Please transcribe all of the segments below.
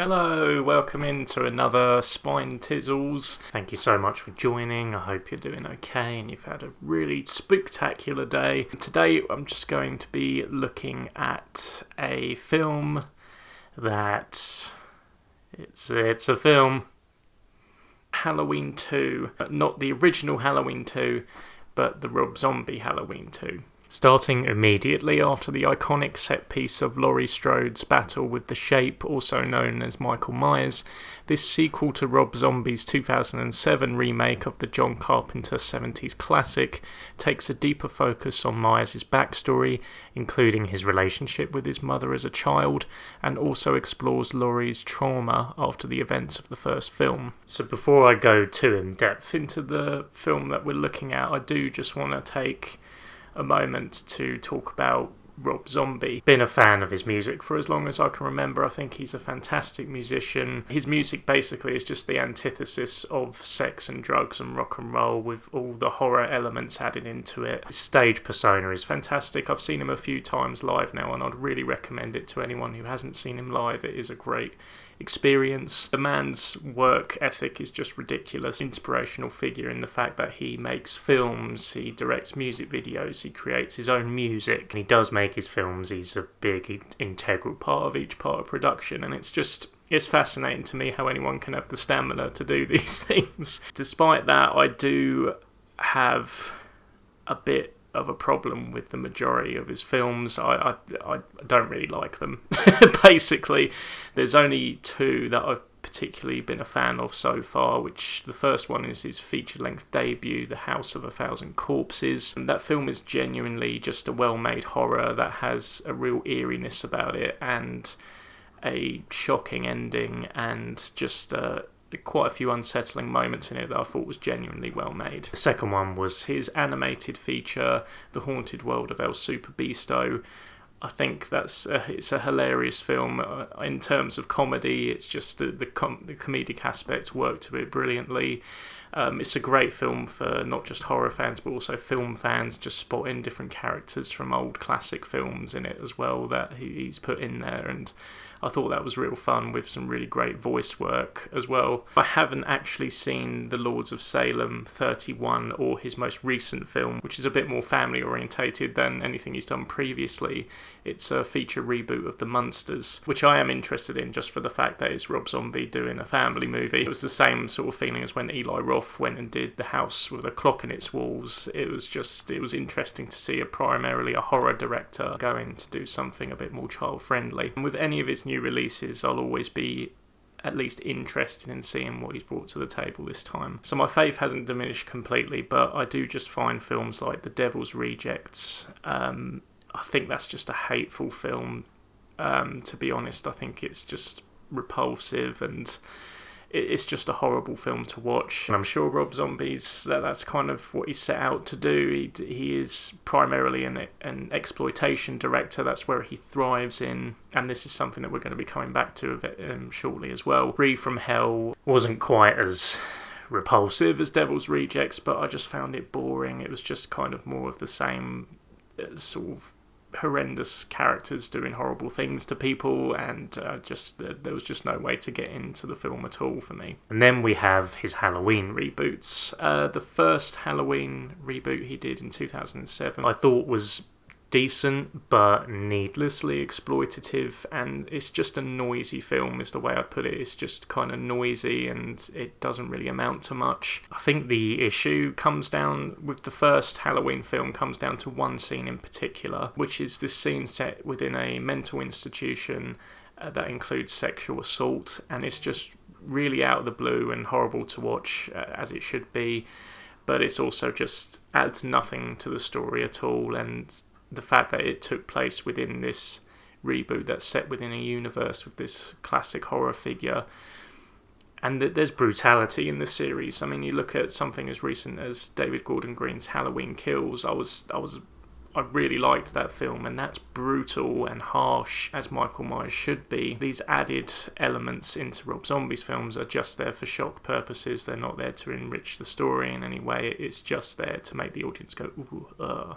Hello, welcome into another Spine Tizzles. Thank you so much for joining. I hope you're doing okay and you've had a really spooktacular day. Today I'm just going to be looking at a film that... It's a film. Halloween 2. Not the original Halloween 2, but the Rob Zombie Halloween 2. Starting immediately after the iconic set piece of Laurie Strode's battle with the Shape, also known as Michael Myers, this sequel to Rob Zombie's 2007 remake of the John Carpenter 70s classic takes a deeper focus on Myers' backstory, including his relationship with his mother as a child, and also explores Laurie's trauma after the events of the first film. So before I go too in depth into the film that we're looking at, I do just want to take a moment to talk about Rob Zombie. Been a fan of his music for as long as I can remember. I think he's a fantastic musician. His music basically is just the antithesis of sex and drugs and rock and roll, with all the horror elements added into it. His stage persona is fantastic. I've seen him a few times live now, and I'd really recommend it to anyone who hasn't seen him live. It is a great experience. The man's work ethic is just ridiculous. Inspirational figure in the fact that he makes films, he directs music videos, he creates his own music, and he does make his films. He's a big integral part of each part of production, and it's fascinating to me how anyone can have the stamina to do these things. Despite that, I do have a bit of a problem with the majority of his films. I don't really like them. Basically, there's only two that I've particularly been a fan of so far, which the first one is his feature-length debut, The House of a Thousand Corpses. And that film is genuinely just a well-made horror that has a real eeriness about it and a shocking ending and just quite a few unsettling moments in it that I thought was genuinely well made. The second one was his animated feature, The Haunted World of El Super Beasto. I think it's a hilarious film. In terms of comedy, it's just the comedic aspects work to it brilliantly. It's a great film for not just horror fans but also film fans, just spotting different characters from old classic films in it as well that he's put in there, and I thought that was real fun with some really great voice work as well. I haven't actually seen The Lords of Salem 31 or his most recent film, which is a bit more family orientated than anything he's done previously. It's a feature reboot of The Munsters, which I am interested in just for the fact that it's Rob Zombie doing a family movie. It was the same sort of feeling as when Eli Roth went and did The House with a Clock in Its Walls. It was interesting to see primarily a horror director going to do something a bit more child friendly. And with any of his new releases, I'll always be at least interested in seeing what he's brought to the table this time. So my faith hasn't diminished completely, but I do just find films like The Devil's Rejects, I think that's just a hateful film, to be honest. I think it's just repulsive and it's just a horrible film to watch. And I'm sure Rob Zombie's that's kind of what he set out to do. He is primarily an exploitation director. That's where he thrives in, and this is something that we're going to be coming back to shortly as well. Free From Hell wasn't quite as repulsive as Devil's Rejects, but I just found it boring. It was just kind of more of the same sort of horrendous characters doing horrible things to people, and there was just no way to get into the film at all for me. And then we have his Halloween reboots. The first Halloween reboot he did in 2007 I thought was decent but needlessly exploitative, and it's just a noisy film is the way I'd put it. It's just kind of noisy and it doesn't really amount to much. I think the issue comes down with the first Halloween film comes down to one scene in particular, which is this scene set within a mental institution that includes sexual assault, and it's just really out of the blue and horrible to watch, as it should be, but it's also just adds nothing to the story at all. And the fact that it took place within this reboot that's set within a universe with this classic horror figure, and that there's brutality in the series. I mean, you look at something as recent as David Gordon Green's Halloween Kills. I really liked that film, and that's brutal and harsh, as Michael Myers should be. These added elements into Rob Zombie's films are just there for shock purposes. They're not there to enrich the story in any way. It's just there to make the audience go, ooh,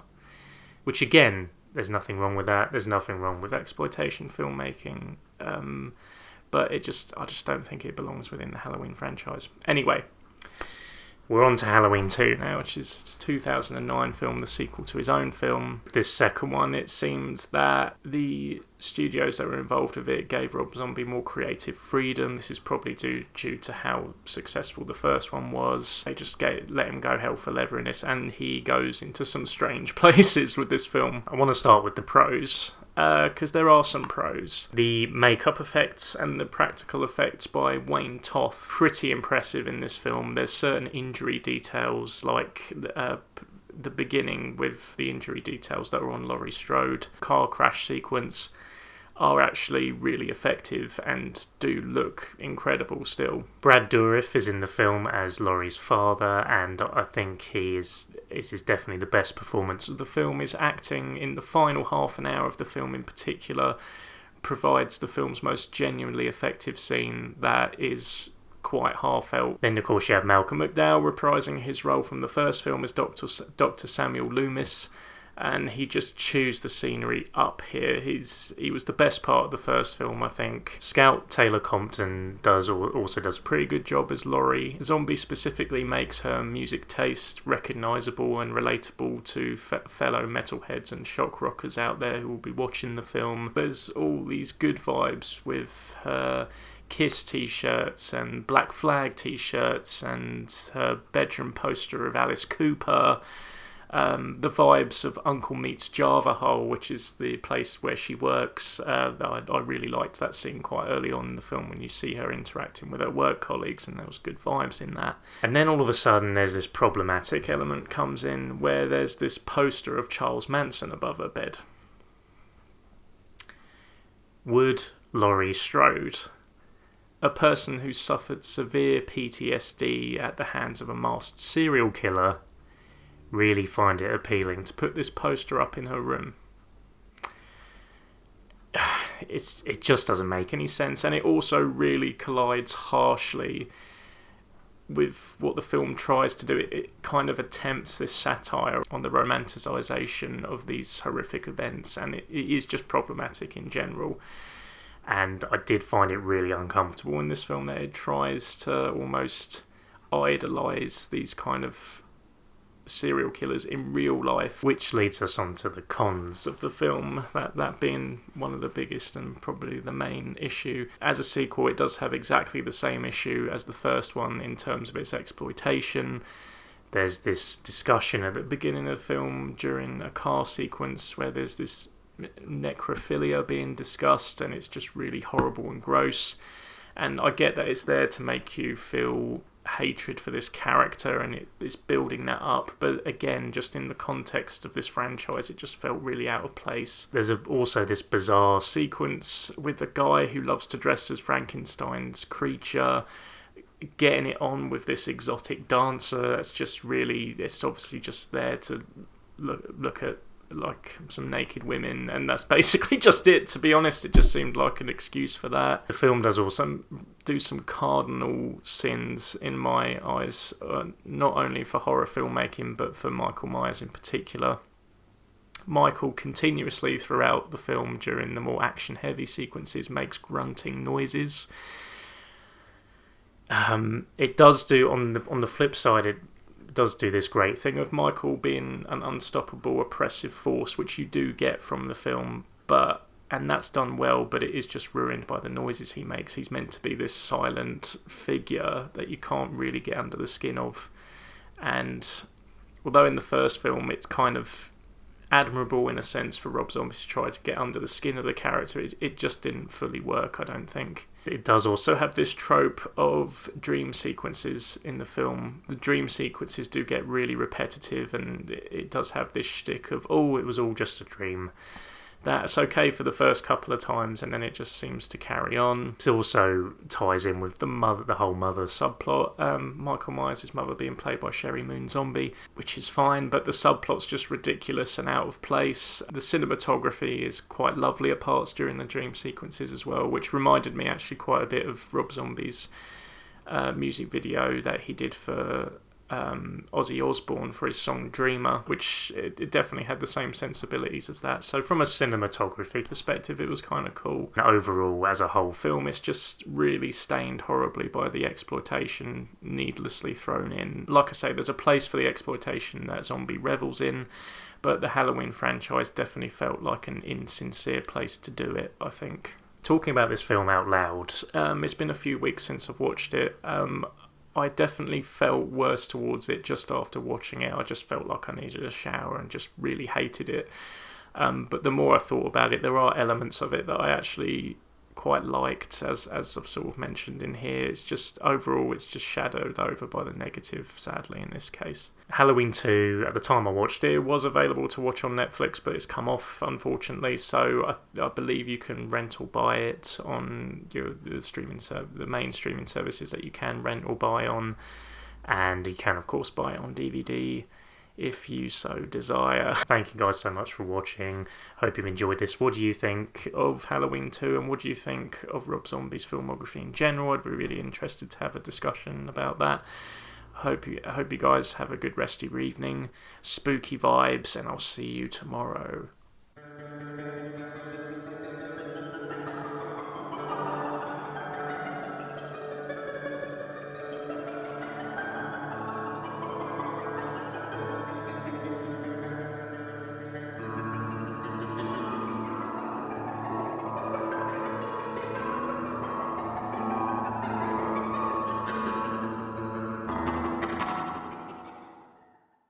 which again, there's nothing wrong with that. There's nothing wrong with exploitation filmmaking. but I just don't think it belongs within the Halloween franchise. Anyway, we're on to Halloween 2 now, which is a 2009 film, the sequel to his own film. This second one, it seemed that the studios that were involved with it gave Rob Zombie more creative freedom. This is probably due to how successful the first one was. They just let him go hell for leather in this, and he goes into some strange places with this film. I want to start with the pros, because there are some pros. The makeup effects and the practical effects by Wayne Toth, pretty impressive in this film. There's certain injury details, like the beginning with the injury details that are on Laurie Strode. Car crash sequence are actually really effective and do look incredible still. Brad Dourif is in the film as Laurie's father, and I think this is definitely the best performance of the film. His acting in the final half an hour of the film in particular provides the film's most genuinely effective scene that is quite heartfelt. Then of course you have Malcolm McDowell reprising his role from the first film as Dr. Samuel Loomis, and he just chews the scenery up here. He was the best part of the first film, I think. Scout Taylor Compton also does a pretty good job as Laurie. Zombie specifically makes her music taste recognisable and relatable to fellow metalheads and shock rockers out there who will be watching the film. There's all these good vibes with her Kiss t-shirts and Black Flag t-shirts and her bedroom poster of Alice Cooper. The vibes of Uncle Meets Java Hole, which is the place where she works. I really liked that scene quite early on in the film when you see her interacting with her work colleagues, and there was good vibes in that. And then all of a sudden there's this problematic element comes in where there's this poster of Charles Manson above her bed. Would Laurie Strode, a person who suffered severe PTSD at the hands of a masked serial killer, really find it appealing to put this poster up in her room? It just doesn't make any sense, and it also really collides harshly with what the film tries to do. It kind of attempts this satire on the romanticisation of these horrific events, and it is just problematic in general. And I did find it really uncomfortable in this film that it tries to almost idolise these kind of serial killers in real life, which leads us on to the cons of the film, that being one of the biggest and probably the main issue. As a sequel, it does have exactly the same issue as the first one in terms of its exploitation. There's this discussion at the beginning of the film during a car sequence where there's this necrophilia being discussed, and it's just really horrible and gross. And I get that it's there to make you feel hatred for this character, and it's building that up, but again, just in the context of this franchise, it just felt really out of place. There's also this bizarre sequence with a guy who loves to dress as Frankenstein's creature getting it on with this exotic dancer. That's just really, it's obviously just there to look at like some naked women, and that's basically just it. To be honest, it just seemed like an excuse for that. The film does also do some cardinal sins in my eyes, not only for horror filmmaking but for Michael Myers in particular. Michael continuously throughout the film during the more action heavy sequences makes grunting noises. It does do on the flip side, it does do this great thing of Michael being an unstoppable oppressive force, which you do get from the film, and that's done well, but it is just ruined by the noises he makes. He's meant to be this silent figure that you can't really get under the skin of, and although in the first film it's kind of admirable in a sense for Rob Zombie to try to get under the skin of the character, it just didn't fully work, I don't think. It does also have this trope of dream sequences in the film. The dream sequences do get really repetitive, and it does have this shtick of, oh, it was all just a dream. That's okay for the first couple of times, and then it just seems to carry on. It also ties in with the whole mother subplot. Michael Myers' mother being played by Sherry Moon Zombie, which is fine, but the subplot's just ridiculous and out of place. The cinematography is quite lovely at parts during the dream sequences as well, which reminded me actually quite a bit of Rob Zombie's music video that he did for Ozzy Osbourne for his song Dreamer, which it definitely had the same sensibilities as that. So from a cinematography perspective, it was kind of cool. And overall, as a whole film, it's just really stained horribly by the exploitation needlessly thrown in. Like I say, there's a place for the exploitation that zombie revels in, but the Halloween franchise definitely felt like an insincere place to do it, I think. Talking about this film out loud, it's been a few weeks since I've watched it. I definitely felt worse towards it just after watching it. I just felt like I needed a shower and just really hated it. But the more I thought about it, there are elements of it that I actually quite liked, as I've sort of mentioned in here. It's just, overall, it's just shadowed over by the negative, sadly, in this case. Halloween 2, at the time I watched it, was available to watch on Netflix, but it's come off, unfortunately, so I believe you can rent or buy it on the main streaming services that you can rent or buy on, and you can, of course, buy it on DVD if you so desire. Thank you guys so much for watching. Hope you've enjoyed this. What do you think of Halloween 2, and what do you think of Rob Zombie's filmography in general? I'd be really interested to have a discussion about that. I hope you guys have a good rest of your evening, spooky vibes, and I'll see you tomorrow.